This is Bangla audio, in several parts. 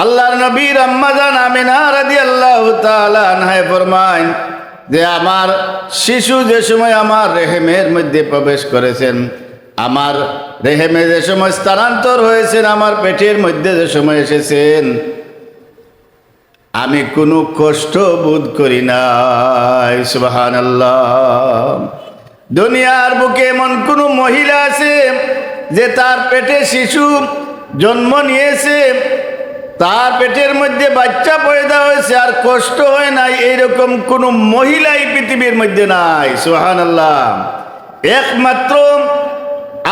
আল্লাহর নবীর আম্মা জান আমিনা রাদিয়াল্লাহু তাআলা আনহা ফরমায় যে আমার শিশু যে সময় আমার রেহেমের মধ্যে প্রবেশ করেছেন, আমার রেহেমে যে সময় স্থানান্তর হয়েছেন, আমার পেটের মধ্যে যে সময় এসেছেন, আমি কোনো কষ্ট বোধ করি নাই। সুবহানাল্লাহ। দুনিয়ার বুকে এমন কোনো মহিলা আছে যে তার পেটে শিশু জন্ম নিয়েছে, তার পেটের মধ্যে বাচ্চা পয়দা হয়েছে আর কষ্ট হয় নাই, এইরকম কোনো মহিলাই পৃথিবীর মধ্যে নাই। সুবহানাল্লাহ। একমাত্র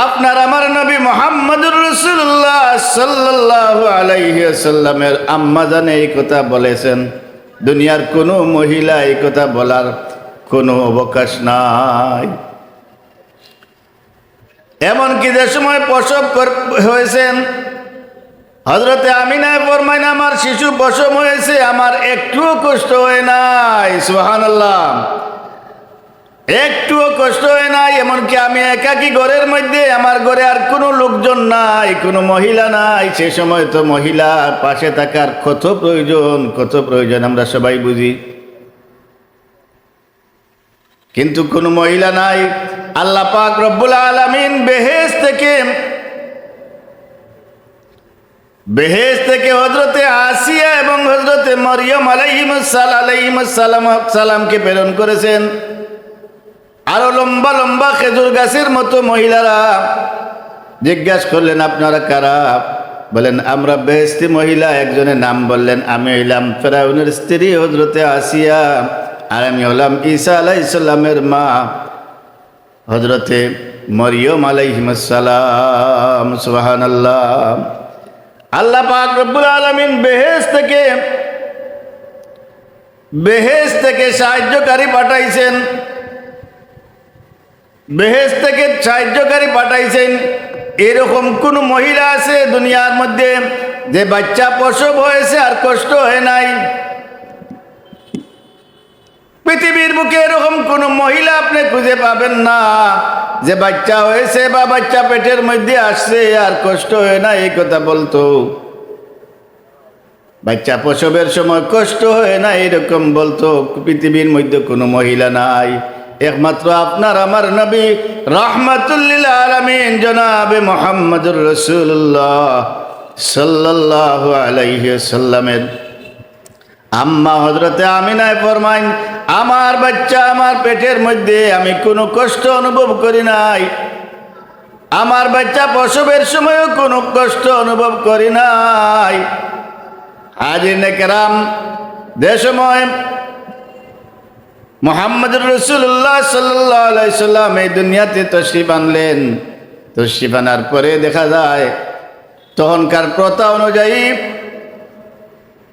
আপনার আমার নবী মুহাম্মদুর রাসূলুল্লাহ সাল্লাল্লাহু আলাইহি ওয়াসাল্লামের আম্মা জান এই কথা বলেছেন। দুনিয়ার কোনো মহিলা এই কথা বলার কোনো অবকাশ নাই। এমনকি যে সময় প্রসব হয়েছেন, হযরতে আমিনা ফরমায় আমার শিশু প্রসব হয়েছে, আমার একটুও কষ্ট হয় নাই। সুবহানাল্লাহ। একটুও কষ্ট হয় নাই। এমনকি আমি একাকী ঘরের মধ্যে, আমার ঘরে আর কোনো লোকজন নাই, কোনো মহিলা নাই। সে সময় তো মহিলা পাশে থাকার কত প্রয়োজন আমরা সবাই বুঝি, কিন্তু কোনো মহিলা নাই। আল্লাহ পাক রব্বুল আলামিন বেহেশত থেকে হযরতে আসিয়া এবং হযরতে মরিয়ম আলাইহিসসালামকে প্রেরণ করেছেন। আরো লম্বা লম্বা খেজুর গাছের মতো মহিলারা জিজ্ঞাসা করলেন আপনারা কারা? বলেন আমরা বেহেশতি মহিলা। একজনের নাম বললেন আমি হইলাম ফেরাউনের স্ত্রী হযরতে আসিয়া, আর আমি হলাম ঈসা আলাইহিস সালামের মা হযরতে মরিয়ম আলাইহিসসালাম। সুবহানাল্লাহ। আল্লাহ পাক রব্বুল আলামিন বেহেশত থেকে সাহায্যকারী পাঠাইছেন, বেহেশত থেকে সাহায্যকারী পাঠাইছেন। এরকম কোন মহিলা আছে দুনিয়ার মধ্যে যে বাচ্চা প্রসব হয়েছে আর কষ্ট হয় নাই? পৃথিবীর বুকে এরকম কোন মহিলা আপনি খুঁজে পাবেন না যে বাচ্চা হয়েছে বা বাচ্চা পেটের মধ্যে আসছে আর কষ্ট হয় না এই কথা বলতো। বাচ্চা প্রসবের সময় কষ্ট হয় না এরকম বলতো পৃথিবীর মধ্যে কোনো মহিলা নাই। একমাত্র আপনার আমার নবী রাহমাতুল লিল আলামিন জনাবে মুহাম্মদুর রাসূলুল্লাহ সাল্লাল্লাহু আলাইহি ওয়াসাল্লামের আম্মা হযরতে আমিনা ফরমায় আমার বাচ্চা আমার পেটের মধ্যে আমি কোনো কষ্ট অনুভব করি নাই, আমার বাচ্চা প্রসবের সময়ও কোনো কষ্ট অনুভব করি নাই। হাজিরিনে কেরাম, যে সময় মুহাম্মদুর রাসূলুল্লাহ সাল্লাল্লাহু আলাইহি সাল্লাম এই দুনিয়াতে তশরিফ আনলেন, তশরিফ আনার পরে দেখা যায় তখনকার প্রথা অনুযায়ী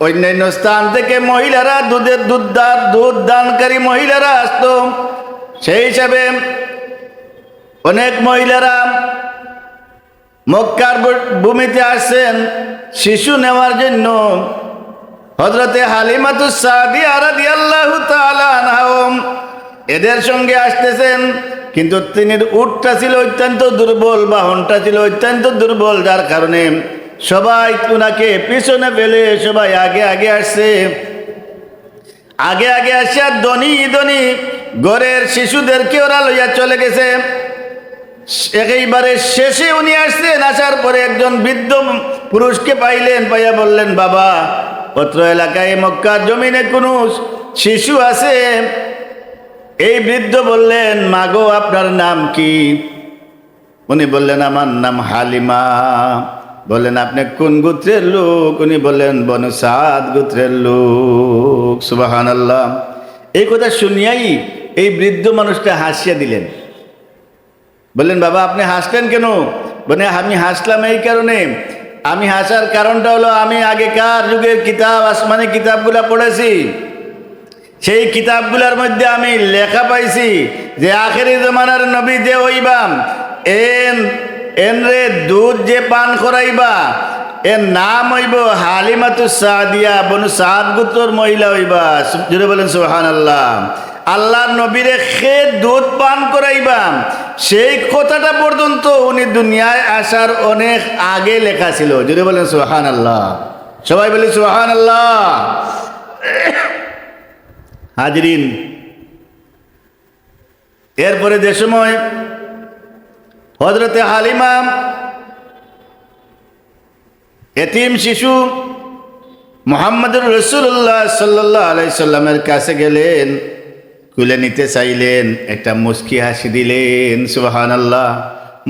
অন্যান্য স্থান থেকে মহিলারা দুধ দানকারী মহিলারা আসতো। সেই হিসাবে অনেক মহিলারা মক্কার ভূমিতে আসছেন শিশু নেওয়ার জন্য। হযরতে হালিমাতুস সাদিয়া রাদিয়াল্লাহু তাআলা আনহা এদের সঙ্গে আসতেছেন, কিন্তু তিনি উটটা ছিল অত্যন্ত দুর্বল, বাহনটা ছিল অত্যন্ত দুর্বল, যার কারণে সবাই উনাকে পিছনে ফেলে সবাই আগে আগে আসছে। আগে আগে আসে ধনী ধনী ঘরের শিশুদেরকে ওরা লইয়া চলে গেছে। একেবারে শেষে উনি আসছেন, আসার পরে একজন বৃদ্ধ পুরুষকে পাইলেন, পাইয়া বললেন বাবা অত্র এলাকায় মক্কার জমিনে কোনো শিশু আছে? এই বৃদ্ধ বললেন মাগো আপনার নাম কি? উনি বললেন আমার নাম হালিমা। বললেন আপনি কোন গোত্রের লোক? উনি বললেন বনু সাদ গোত্রের লোক। সুবহানাল্লাহ। এই কথা শুনিয়াই এই বৃদ্ধ মানুষটা হাসিয়া দিলেন। বললেন বাবা আপনি হাসলেন কেন? বলে আমি হাসলাম এই কারণে, আমি হাসার কারণটা হলো আমি আগেকার যুগের কিতাব, আসমানি কিতাবগুলা পড়েছি। সেই কিতাবগুলোর মধ্যে আমি লেখা পাইছি যে আখেরি জমানার নবী যে হইবাম এনরে দুধ যে পান করাইবা এর নাম হইব হালিমাতুস সাদিয়া, বনু সাদ গোত্রের মহিলা হইবা। জুড়ে বলেন সুবহানাল্লাহ। আল্লাহর নবীরে খে দুধ পান করাইবাম সেই কথাটা পর্যন্ত উনি দুনিয়ায় আসার অনেক আগে লেখা ছিল। জুড়ে বলেন সুবহানাল্লাহ। সবাই বলি সুবহানাল্লাহ। হাজরিন, এরপরে যে সময় হযরতে হালিমা এতিম শিশু মুহাম্মদুর রাসূলুল্লাহ সাল্লাল্লাহু আলাইহি সাল্লামের কাছে গেলেন, কুলে নিতে চাইলেন, একটা মুস্কি হাসি দিলেন। সুবহানাল্লাহ।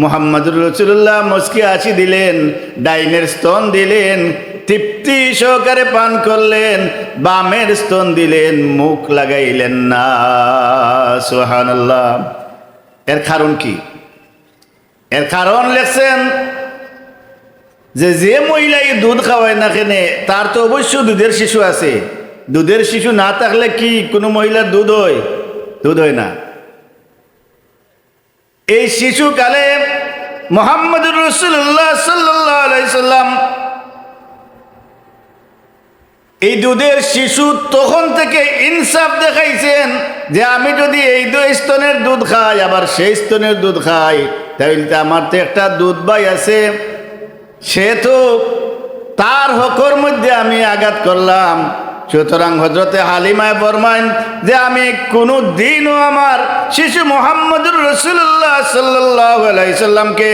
মুহাম্মদুর রাসূলুল্লাহ মুস্কি হাসি দিলেন, ডাইনের স্তন দিলেন, তৃপ্তি সহকারে পান করলেন, বামের স্তন দিলেন, মুখ লাগাইলেন না। সুবহানাল্লাহ। এর কারণ কি? এর কারণ লেখছেন যে যে মহিলাই দুধ খাওয়ায় না কেনে তার তো অবশ্য দুধের শিশু আছে। দুধের শিশু না থাকলে কি কোনো মহিলার দুধ হয়? দুধ হয় না। এই শিশুকালে মুহাম্মদুর রাসূলুল্লাহ সাল্লাল্লাহু আলাইহি সাল্লাম এই দুধের শিশু তখন থেকে ইনসাফ দেখাইছেন যে আমি যদি এই দুই স্তনের দুধ খাই আবার সেই স্তনের দুধ খাই, তাহলে তো আমার তো একটা দুধ ভাই আছে, সে তো তার হকর মধ্যে আমি আঘাত করলাম। সুতরাং হযরতে হালিমায় ফরমাইন যে আমি কোনো দিনও আমার শিশু মুহাম্মদুর রাসূলুল্লাহ সাল্লাল্লাহু আলাইহি সাল্লামকে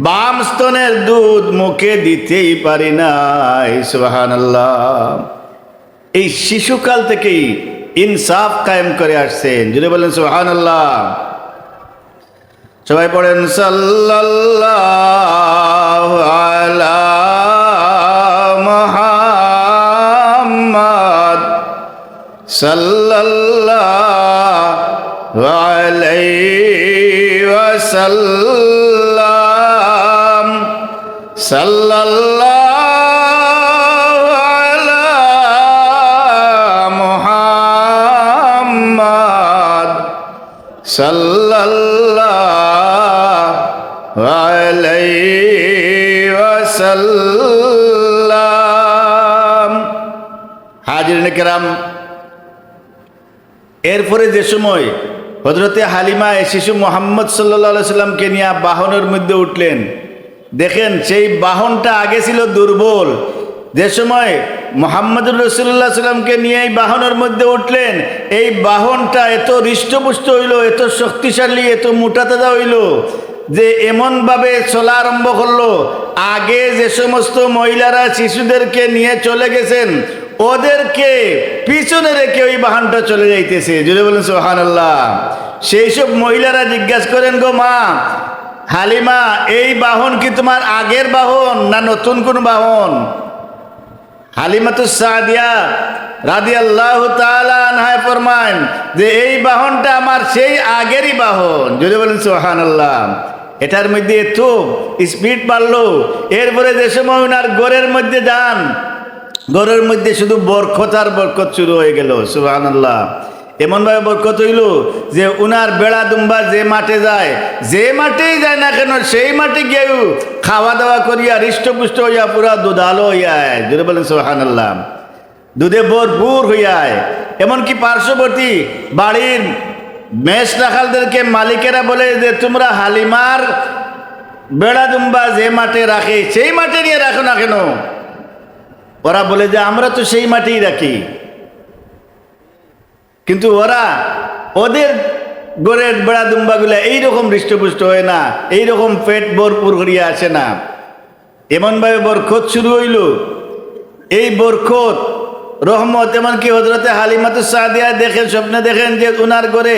বাম স্তনের দুধ মুখে দিতেই পারি নাই। সুবহানাল্লাহ। এই শিশুকাল থেকেই ইনসাফ কায়েম করে আসছেন। যদি বলেন সুবহানাল্লাহ। সবাই পড়েন সাল্লাল্লাহু আলা মুহাম্মদ সাল্লাল্লাহু আলাইহি ওয়াসাল্লাম সাল্লাল্লাহু আলা মুহাম্মদ সাল্লাল্লাহু আলাইহি ওয়াসাল্লাম। হাজিরিন কেরাম, এরপরে যে সময় হযরতে হালিমা এই শিশু মুহাম্মদ সাল্লাল্লাহু আলাইহি সাল্লামকে নিয়ে বাহনের মধ্যে উঠলেন, দেখেন সেই বাহনটা আগে ছিল দুর্বল। যে সময় মুহাম্মদুর রাসূলুল্লাহ সাল্লামকে নিয়ে এই বাহনের মধ্যে উঠলেন, এই বাহনটা এত হৃষ্টপুষ্ট হইল, এত শক্তিশালী, এত মোটা তাজা হইল যে এমনভাবে চলা আরম্ভ করলো, আগে যে সমস্ত মহিলারা শিশুদেরকে নিয়ে চলে গেছেন ওদেরকে পিছনে রেখে ওই বাহনটা চলে যাইতেছে। যদি বলেন সুবহানাল্লাহ। সেই সব মহিলারা জিজ্ঞাসা করেন, গো মা হালিমা, এই বাহন কি তোমার আগের বাহন না নতুন কোন বাহন? হালিমাতুস সাদিয়া রাদিয়াল্লাহু তাআলা আনহা ফরমান যে এই বাহনটা আমার সেই আগেরই বাহন। যদি বলেন সুবহানাল্লাহ। এটার মধ্যে এত স্পিড বাড়লো, এরপরে যে সময় ওনার ঘরের মধ্যে যান, ঘরের মধ্যে শুধু বরকত আর বরকত শুরু হয়ে গেল। সুবহানাল্লাহ। এমনভাবে বরকত হইল যে উনার বেড়া দুম্বা যে মাঠে যায়, যে মাঠেই যায় না কেন সেই মাঠে গিয়েও খাওয়া দাওয়া করিয়া হৃষ্টপুষ্ট হইয়া পুরা দুধালো হইয়ায়। যদি বলেন সুবহানাল্লাহ। দুধে ভরপুর হইয়ায়। এমনকি পার্শ্ববর্তী বাড়ির মেষ রাখালদেরকে মালিকেরা বলে যে তোমরা হালিমার বেড়া দুম্বা যে মাঠে রাখে সেই মাঠে নিয়ে রাখো না কেন? ওরা বলে যে আমরা তো সেই মাঠেই রাখি, কিন্তু ওরা ওদের গড়ের বেড়া দুম্বাগুলা এইরকম হৃষ্টপুষ্ট হয় না, এইরকম পেট ভরপুর করিয়া আসে না। এমনভাবে বরকত শুরু হইল। এই বরকত রহমত এমনকি হযরতে হালিমাতুস সাদিয়া দেখেন, স্বপ্নে দেখেন যে উনার ঘরে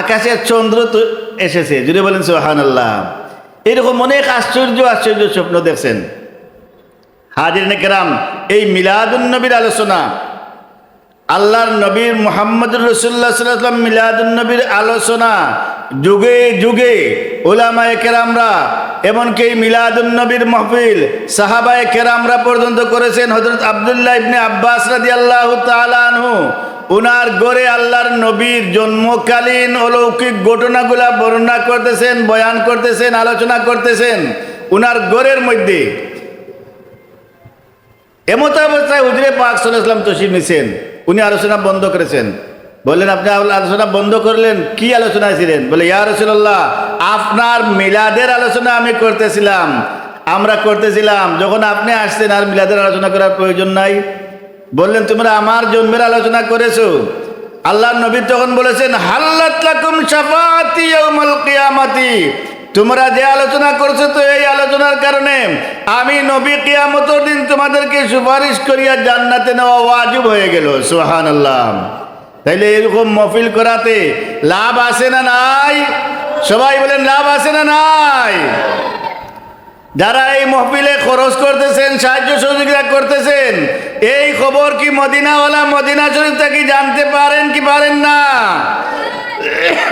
আকাশের চন্দ্র তো এসেছে। যদি বলেন সুবহানাল্লাহ। এরকম অনেক আশ্চর্য আশ্চর্য স্বপ্ন দেখছেন। হাজিরিন কেরাম, এই মিলাদুন নবীর আলোচনা, আল্লাহর নবীর মুহাম্মদুর রাসূলুল্লাহ সাল্লাল্লাহু আলাইহি ওয়াসাল্লাম মিলাদুন নবীর আলোচনা যুগে যুগে উলামায়ে কেরামরা, এমনকি মিলাদুন নবীর মাহফিল সাহাবায়ে কেরামরা পর্যন্ত করেছেন। হযরত আব্দুল্লাহ ইবনে আব্বাস রাদিয়াল্লাহু তাআলা আনহু উনার ঘরে আল্লাহর নবীর জন্মকালীন অলৌকিক ঘটনাগুলা বর্ণনা করতেছেন, বয়ান করতেছেন, আলোচনা করতেছেন উনার ঘরের মধ্যে। এমত অবস্থায় হুজুরে পাক সাল্লাল্লাহু আলাইহি ওয়াসাল্লাম তশরিফ নিছেন। উনি আলোচনা বন্ধ করেছেন। বললেন, আপনি আলোচনা বন্ধ করলেন, কি আলোচনা ছিলেন? বলে, ইয়া রাসূলুল্লাহ, আপনার মিলাদের আলোচনা আমি করতেছিলাম। আমরা করতেছিলাম, যখন আপনি আসছেন আর মিলাদের আলোচনা করার প্রয়োজন নাই। বললেন তোমরা আমার জন্মের আলোচনা করেছো। আল্লাহর নবী তখন বলেছেন হাল্লাত লাকুম শাফাআতি ইয়াউমাল কিয়ামাতি, তোমরা যে আলোচনা করছো তো এই আলোচনার কারণে আমি নবী কিয়ামতের দিন তোমাদেরকে সুপারিশ করিয়া জান্নাতে নেওয়া ওয়াজিব হয়ে গেল। সুবহানাল্লাহ। তাইলে এরকম মহফিল করাতে লাভ আছে না নাই? সবাই বলেন লাভ আছে না নাই? যারা এই মহফিলে খরচ করতেছেন, সাহায্য সহযোগিতা করতেছেন, এই খবর কি মদিনাওয়ালা মদিনা শরীফ থেকে জানতে পারেন কি পারেন না?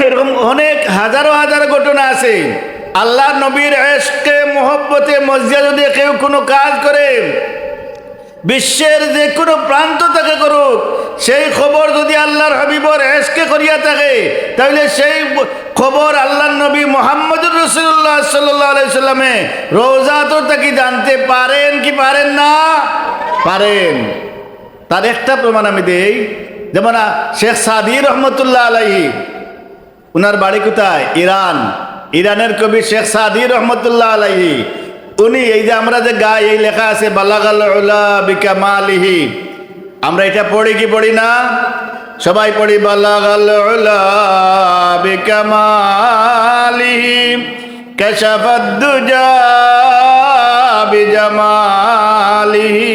এরকম অনেক হাজারো হাজারো ঘটনা আছে। আল্লাহ নবীর ইশকে মোহব্বতে মসজিদে যদি কেউ কোনো কাজ করে, বিশ্বের যে কোনো প্রান্ত থেকে করুক, সেই খবর যদি আল্লাহর হাবিবর ইশকে করিয়া থাকে, তাহলে সেই খবর আল্লাহর নবী মুহাম্মদুর রাসূলুল্লাহ সাল্লাল্লাহু আলাইহি সাল্লামে রওজাতুর থেকে জানতে পারেন কি পারেন না? পারেন। তার একটা প্রমাণ আমি দেই। যেমন শেখ সাদি রহমতুল্লাহ আলাইহি, উনার বাড়ি কোথায়? ইরান। ইরানের কবি শেখ সাদি রহমতুল্লাহ আলাইহি, উনি এই যে আমরা যে গাই, এই লেখা আছে বালাগাল উলা বিকামালিহি, আমরা এটা পড়ি কি পড়ি না? সবাই পড়ি বালাগাল উলা বিকামালিহি কাশাফাদ দুজা বিজামালিহি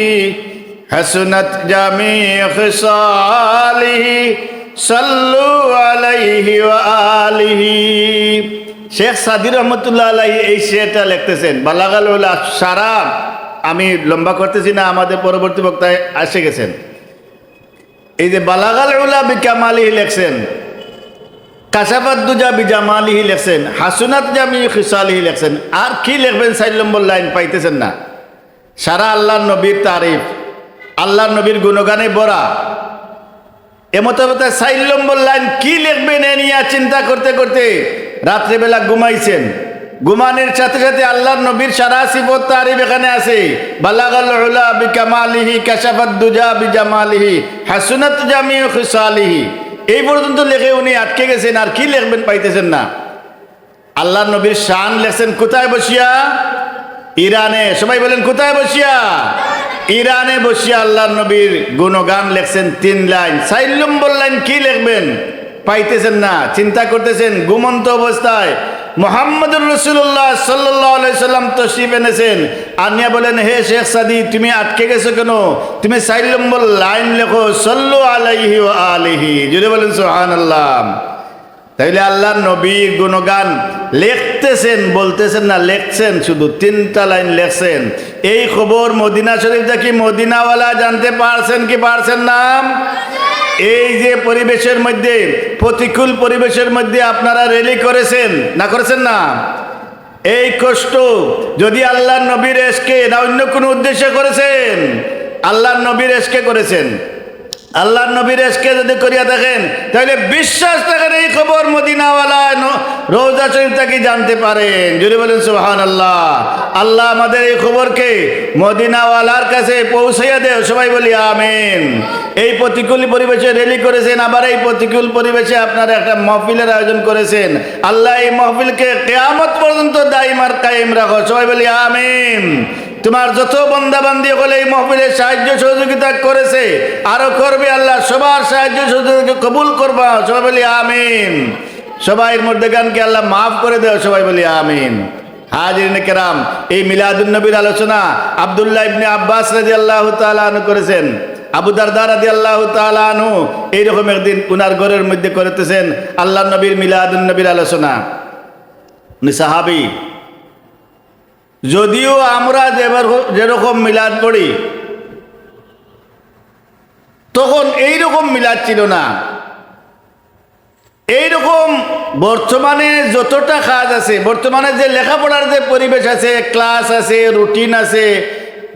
হাসনাত জামি খিসালিহি সাল্লু আলাইহি ওয়া আলিহি। শেখ সাদি রহমতুল্লাহ আলাইহি এই শেরটা লিখতেছেন বালাগাল উলা। সারা আমি লম্বা করতেছি না, আমাদের পরবর্তী বক্তায় এসে গেছেন। এই যে বালাগাল উলা বিকামালিহি লেখছেন, কাশাফাত দুজা বিজামালিহি লেখছেন, হাসনাত জামি খিসালিহি লেখছেন। আর কি লিখবেন? 4 নম্বর লাইন পাইতেছেন না। সারা আল্লাহর নবীর তারিফ, আল্লাহর নবীর গুণগানে ভরা। এমতো 4 নম্বর লাইন কি লিখবেন এ নিয়ে চিন্তা করতে করতে রাত্রেবেলা ঘুমাইছেন। ঘুমানোর সাথে সাথে আল্লাহর নবীর সারা সিফত তারিফ এখানে আছে। বালাগাল উলা বিকামালিহি কাশাফাত দুজা বিজামালিহি হাসনাত জামিউ খিসালিহি, এই পর্যন্ত লিখে উনি আটকে গেছেন। আর কি লিখবেন পাইতেছেন না। আল্লাহর নবীর শান লেখছেন কোথায় বসিয়া? ইরানে। সবাই বলেন কোথায় বসিয়া? ইরানে বসিয়া আল্লাহর নবীর গুণগান লেখছেন 3 লাইন। 4 নম্বর লাইন কি লিখবেন পাইতেছেন না। চিন্তা করতেছেন ঘুমন্ত অবস্থায় মুহাম্মদুর রাসূলুল্লাহ সাল্লাল্লাহু আলাইহি সাল্লাম তশরিফ এনেছেন। আনিয়া বলেন হে শেখ সাদি, তুমি আটকে গেছো কেন? তুমি 4 নম্বর লাইন লেখো সাল্লু আলাইহি ওয়া আলিহি। জুড়ে বলেন সুবহানাল্লাহ। তাইলে আল্লাহর নবীর গুণগান লিখতেছেন, বলতেছেন না, লিখছেন। শুধু 3টা লাইন লিখছেন। এই খবর মদিনা শরীফ থেকে মদিনাওয়ালা জানতে পারছেন কি পারছেন না? এই যে পরিবেশের মধ্যে, প্রতিকূল পরিবেশের মধ্যে আপনারা র্যালি করেছেন না, করেছেন না? এই কষ্ট যদি আল্লাহর নবীর ইশকে না অন্য কোনো উদ্দেশ্যে করেছেন? আল্লাহর নবীর ইশকে করেছেন। আল্লাহর নবীর ইশকে যদি করিয়া থাকেন, তাহলে বিশ্বাস থাকেন এই খবর মদিনাওয়ালা রওজা শরীফ থেকে জানতে পারেন। জুড়ে বলেন সুবহানাল্লাহ। আল্লাহ আমাদের এই খবরকে মদিনাওয়ালার কাছে পৌঁছাইয়া দেয়। সবাই বলি আমিন। এই প্রতিকূল পরিবেশে র্যালি করেছেন, আবার এই প্রতিকূল পরিবেশে আপনারা একটা মাহফিলের আয়োজন করেছেন। আল্লাহ এই মাহফিলকে কিয়ামত পর্যন্ত দাইমার কায়েম রাখো। সবাই বলি আমিন। তোমার যত বান্দাবান্দি হলে এই মাহফিলে সাহায্য সহযোগিতা করেছে, আরো করবে, আল্লাহ সবার সাহায্য সহযোগিতা কবুল করবা। সবাই বলি আমিন। সবাইয়ের মধ্যে গানকে আল্লাহ মাফ করে দেও। সবাই বলি আমিন। হাজিরিন কেরাম, এই মিলাদুন নবীর আলোচনা আব্দুল্লাহ ইবনে আব্বাস রাদিয়াল্লাহু তাআলা আনহু করেছেন। আবু দারদা রাদিয়াল্লাহু তাআলা আনহু এইরকম একদিন উনার ঘরের মধ্যে করতেছেন আল্লাহর নবীর মিলাদুন নবীর আলোচনা। উনি সাহাবী। যদিও আমরা যেরকম মিলাদ পড়ি, তখন এইরকম মিলাদ ছিল না। এইরকম বর্তমানে যতটা কাজ আছে, বর্তমানে যে লেখাপড়ার যে পরিবেশ আছে, ক্লাস আছে, রুটিন আছে,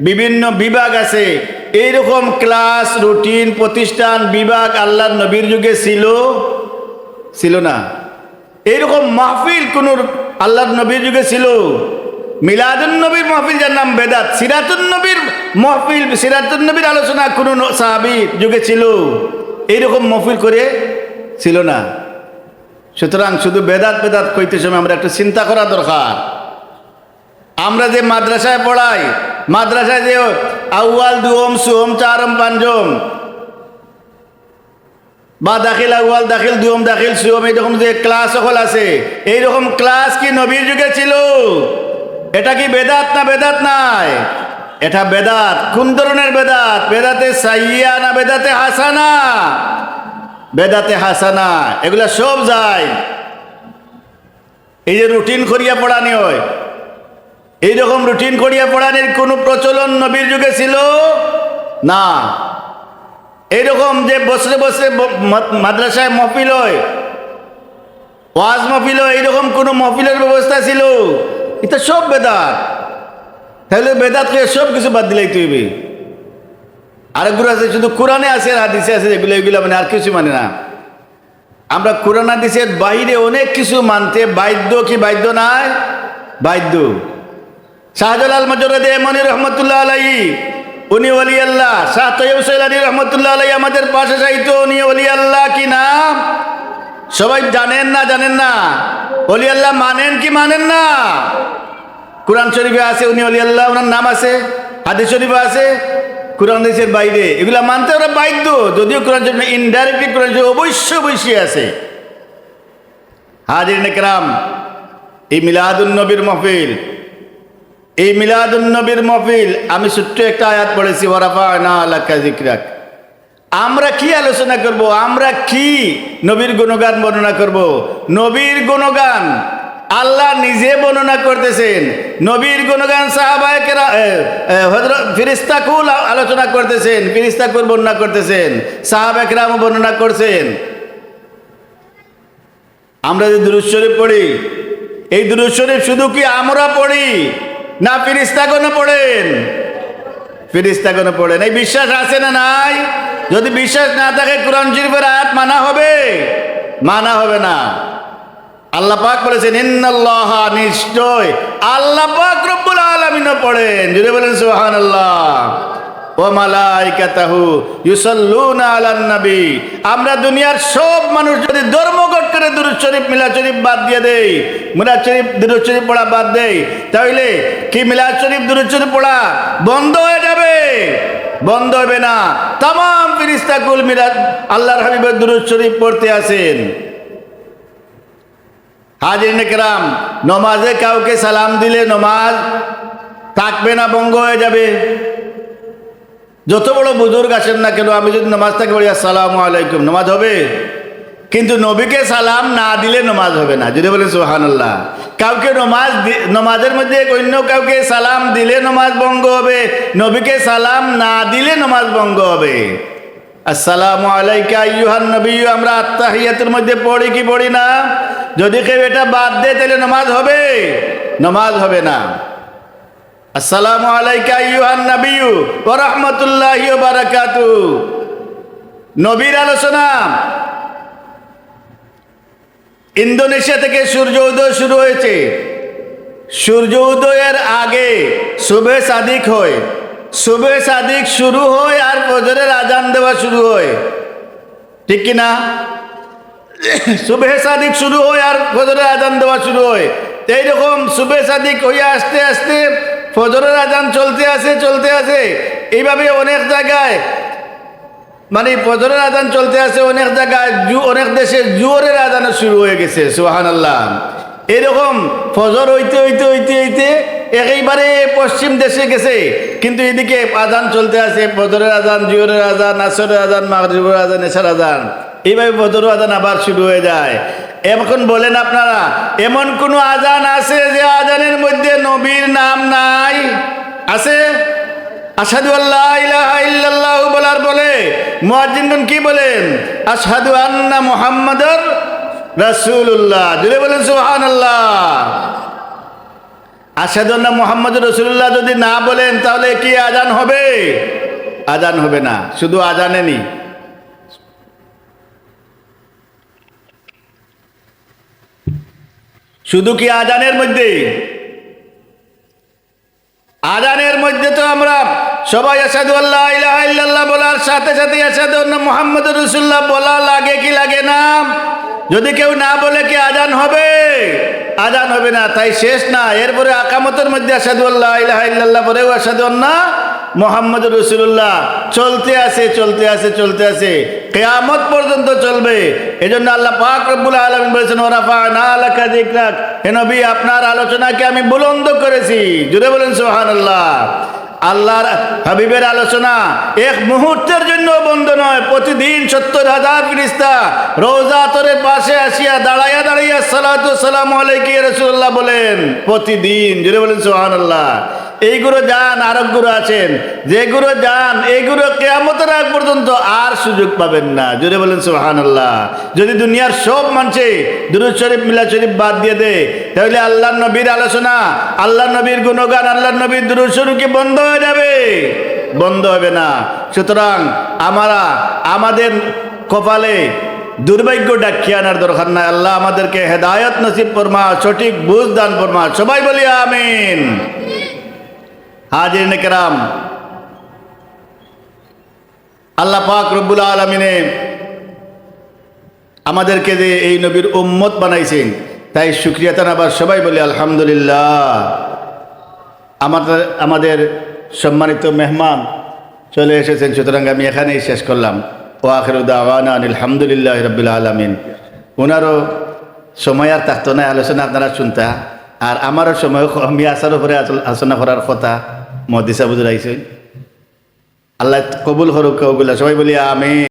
বিভিন্ন বিভাগ আছে, এইরকম ক্লাস, রুটিন, প্রতিষ্ঠান, বিভাগ আল্লাহর নবীর যুগে ছিল না। এইরকম মাহফিল কোন আল্লাহর নবীর যুগে ছিল? মিলাদুন নবীর মাহফিল, যার নাম বেদাত। সিরাতুন নবীর মাহফিল, সিরাতুন নবীর আলোচনা কোন সাহাবীর যুগে ছিল? এইরকম মাহফিল করে ছিল না। সুতরাং শুধু বেদাত বেদাত কইতে সময় আমরা একটু চিন্তা করা দরকার। আমরা যে মাদ্রাসায় পড়াই, মাদ্রাসায় যে আউয়াল দুম সুম চারম পাঞ্জম বা দাখিল আউয়াল দাখিল দুম দাখিল সুম এইরকম যে ক্লাস সকল আছে, এইরকম ক্লাস কি নবীর যুগে ছিল? এটা কি বেদাত না বেদাত নাই? এটা বেদাত। কোন ধরনের বেদাত? বেদাতে সাইয়া না বেদাতে হাসানা? বেদাতে হাসানা। এগুলা সব যায়। এই যে রুটিন করিয়া পড়ানি হয়, এইরকম রুটিন করিয়া পড়ানির কোনো প্রচলন নবীর যুগে ছিল না। এইরকম যে বসে বসে মাদ্রাসায় মহফিল হয়, ওয়াজ মহফিল হয়, এইরকম কোনো মহফিলের ব্যবস্থা ছিল? এটা সব বেদাত। তাহলে বেদাত করে সব কিছু বাদ দিলেই তুইবি। আরেকগুলো আছে শুধু কোরআনে আছে আর হাদিসে আছে, এগুলো এগুলো মানে আর কিছু মানে না। আমরা কোরআন হাদিসের বাইরে অনেক কিছু মানতে বাধ্য। কি বাধ্য নাই? বাধ্য। শাহজালাল মজরুদ্দিন এমনি রহমতুল্লাহ আলাইহি, উনি ওলি আল্লাহ। শাহ তৈয়ব সৈলানি রহমতুল্লাহ আলাইহি আমাদের পাশে সাহিত্য, উনি ওলি আল্লাহ কি নাম সবাই জানেন না? জানেন না? ওলি আল্লাহ মানেন কি মানেন না? কোরআন শরীফে আছে উনি ওলি আল্লাহ, ওনার নাম আছে। হাদিস শরীফে আছে। কোরআন হাদিসের বাইরে এগুলা মানতে ওরা বাধ্য। যদিও কোরআন শরীফ ইনডাইরেক্টলি কোরআন শরীফ অবশ্যই আছে। হাজিরিন কিরাম, এই মিলাদুন নবীর মাহফিল, এই মিলাদুন নবীর মাহফিল আমি ছোট্ট একটা আয়াত পড়েছি, ওয়ারাফা'না লাকা যিকরাক। আমরা কি আলোচনা করব? আমরা কি নবীর গুণগান বর্ণনা করব? নবীর গুণগান আল্লাহ নিজে বর্ণনা করতেছেন। নবীর গুণগান সাহাবায়ে কেরাম হযরত ফেরেশতাকুল আলোচনা করতেছেন, ফেরেশতাকুল বর্ণনা করতেছেন, সাহাবায়ে কেরাম বর্ণনা করছেন। আমরা যে দুরূদ শরীফ পড়ি, এই দুরূদ শরীফ শুধু কি আমরা পড়ি না ফেরেশতাগণ পড়েন? ফেরেশতাগণ পড়েন। এই বিশ্বাস আছে না নাই? যদি বিশ্বাস না থাকে কোরআন শরীফের আয়াত মানা হবে? মানা হবে না। আল্লাহ পাক বলেছেন ইন্নাল্লাহা, নিশ্চয় আল্লাহ পাক রব্বুল আলামিন পড়েন। যদি বলেন সুবহানাল্লাহ। ওয়া মালাইকাতাহু ইউসাল্লুনা আলান নবী। আমরা দুনিয়ার সব মানুষ যদি ধর্মঘট করে দুরূদ শরীফ মিলাদ শরীফ বাদ দিয়ে দেই, মিলাদ শরীফ দুরূদ শরীফ পড়া বাদ দেই, তাহলে কি মিলাদ শরীফ দুরূদ শরীফ পড়া বন্ধ হয়ে যাবে? বন্ধ হবে না। তামাম ফেরেশতাকুল মিলাদ আল্লাহর হাবিবের দুরূদ শরীফ পড়তে আছেন। হাজিরিন কিরাম, নমাজে কাউকে সালাম দিলে নমাজ থাকবে না, ভঙ্গ হয়ে যাবে। যত বড় বুজুর্গ আসেন না কেন, আমি যদি নমাজ থেকে বলি আসসালামু আলাইকুম, নমাজ হবে। কিন্তু নবীকে সালাম না দিলে নমাজ হবে না। যদি বলেন সুবহানাল্লাহ। কাউকে নমাজের মধ্যে অন্য কাউকে সালাম দিলে নমাজ ভঙ্গ হবে, নবীকে সালাম না দিলে নমাজ ভঙ্গ হবে। আসসালামু আলাইকা আইয়ুহান নবী আমরা আত্তাহিয়াতুর মধ্যে পড়ি কি পড়ি না? যদি কেউ এটা বাদ দেয় তাহলে নমাজ হবে? নমাজ হবে না। আসসালামু আলাইকা আইয়ুহান নবী ওয়া রাহমাতুল্লাহি ওয়া বারাকাতুহু। নবীর আলোচনা ইন্দোনেশিয়া থেকে সূর্য উদয় শুরু হয়েছে। সূর্য উদয়ের আগে সুবহে সাদিক হয়, সুবহে সাদিক শুরু হয় আর ফজরের আজান দেওয়া শুরু হয়, ঠিক কি না? সুবহে সাদিক শুরু হয় আর ফজরের আজান দেওয়া শুরু হয়। এইরকম সুবহে সাদিক হইয়া আস্তে আস্তে ফজরের আজান চলতে আছে। এইভাবে অনেক জায়গায় মানে ফজরের আজান চলতে আছে, অনেক জায়গায় অনেক দেশে জোহরের আজানও শুরু হয়ে গেছে। সুবহানাল্লাহ। এরকম ফজর হইতে একেবারে পশ্চিম দেশে গেছে, কিন্তু এদিকে আজান চলতে আছে। ফজরের আজান, জোহরের আজান, আসরের আজান, মাগরিবের আজান, এশার আজান, এইভাবে ফজর আজান আবার শুরু হয়ে যায়। এখন বলেন আপনারা, এমন কোন আজান আছে যে আজানের মধ্যে নবীর নাম নাই? আছে? আশহাদু আল্লা ইলাহা ইল্লাল্লাহ বলার বলে মুয়াজ্জিনগণ কি বলেন? আশহাদু আন্না মুহাম্মাদুর রাসূলুল্লাহ। যদি বলেন সুবহানাল্লাহ। আশহাদু আন্না মুহাম্মাদুর রাসূলুল্লাহ যদি না বলেন তাহলে কি আজান হবে? আজান হবে না। শুধু আজানে নি, শুধু কি আজানের মধ্যে? আজানের মধ্যে তো আমরা সবাই আশহাদু আল্লা ইলাহা ইল্লাল্লাহ বলার সাথে সাথে আশহাদু আন্না মুহাম্মাদুর রাসূলুল্লাহ বলা লাগে কি লাগে না? যদি কেউ না বলে কি আজান হবে? আজান হবে না, তাই শেষ না। এরপরে আকামতের মধ্যে আশহাদু আল্লা ইলাহা ইল্লাল্লাহ পরেও আশহাদু আন্না মুহাম্মাদুর রাসূলুল্লাহ চলতে আছে চলতে আছে চলতে আছে, কিয়ামত পর্যন্ত চলবে। এজন্য আল্লাহ পাক রব্বুল আলামিন বলেছেন ওয়ারাফা'না লাকা যিকরাক, হে নবী আপনার আলোচনাকে আমি বুলন্দ করেছি। জুড়ে বলেন সুবহানাল্লাহ। আল্লাহর হাবিবের আলোচনা এক মুহূর্তের জন্য বন্ধ নয়, প্রতিদিন ৭০,০০০ ফেরেশতা রওজা আতরের পাশে আসিয়া দাঁড়াইয়া দাঁড়াইয়া সালাতু সালামু আলাইকা ইয়া রাসূলুল্লাহ বলেন প্রতিদিন। জুড়ে বলেন সুবহানাল্লাহ। এইগুলো যান, আরেকগুলো আছেন যেগুলো যান, এইগুলো কিয়ামতের আগ পর্যন্ত আর সুযোগ পাবেন না। জুড়ে বলেন সুবহানাল্লাহ। যদি দুনিয়ার সব মানুষে দুরূদ শরীফ মিলাদ শরীফ বাদ দিয়ে দেয়, তাহলে আল্লাহর নবীর আলোচনা, আল্লাহর নবীর গুণগান, আল্লাহর নবীর দুরূদ শরীফ কি বন্ধ হয়ে যাবে? বন্ধ হবে না। সুতরাং আমাদের কপালে দুর্ভাগ্য ডাকিয়ে আনার দরকার নাই। আল্লাহ আমাদেরকে হেদায়েত নসিব ফরমা, সঠিক বুঝ দান ফরমা। সবাই বলি আমিন। হাজিরিন কেরাম, আল্লাহ পাক রব্বুল আলামিনে আমাদেরকে যে এই নবীর উম্মত বানাইছেন, তাই শুকরিয়া জানাবার সবাই বলি আলহামদুলিল্লাহ। আমাদের সম্মানিত মেহমান চলে এসেছেন, সুতরাং আমি এখানেই শেষ করলাম। ও আখিরু দাওয়ানা আলহামদুলিল্লাহি রাব্বিল আলামিন। ওনারও সময় আর থাকতো না আলোচনা আপনারা শুনতা, আর আমারও সময় আমি আসার উপরে আলোচনা করার কথা মহাদিসা বুঝে রাখছেন। আল্লাহ কবুল করুক। সবাই বলি আমিন।